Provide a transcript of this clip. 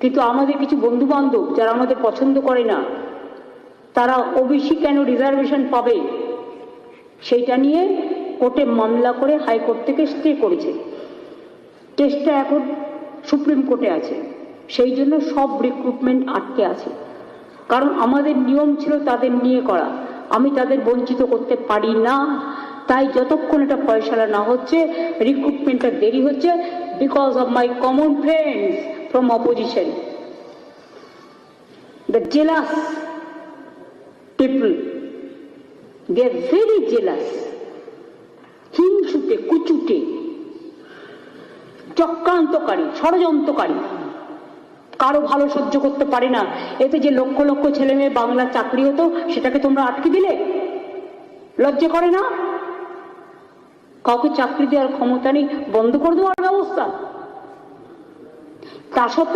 কিন্তু আমাদের কিছু বন্ধু বান্ধব যারা আমাদের পছন্দ করে না, তারা ওবিসি কেন রিজার্ভেশন পাবে সেইটা নিয়ে কোর্টে মামলা করে হাইকোর্ট থেকে স্টে করেছে। কেসটা এখন সুপ্রিম কোর্টে আছে, সেই জন্য সব রিক্রুটমেন্ট আটকে আছে। কারণ আমাদের নিয়ম ছিল তাদের নিয়ে করা, আমি তাদের বঞ্চিত করতে পারি না। তাই যতক্ষণ এটা ফয়সালা না হচ্ছে, রিক্রুটমেন্টটা দেরি হচ্ছে, because of my common friends from opposition, the jealous people, they are very jealous, হিংসুটে, কুচুটে, চক্রান্তকারী, ষড়যন্ত্রকারী, কারো ভালো সহ্য করতে পারে না। এতে যে লক্ষ লক্ষ ছেলে মেয়ে বাংলা চাকরি হতো, সেটাকে তোমরা আটকে দিলে। লজ্জা করে না? কাউকে চাকরি দেওয়ার ক্ষমতা নেই, বন্ধ করে দেওয়ার ব্যবস্থা। তা সত্ত্বেও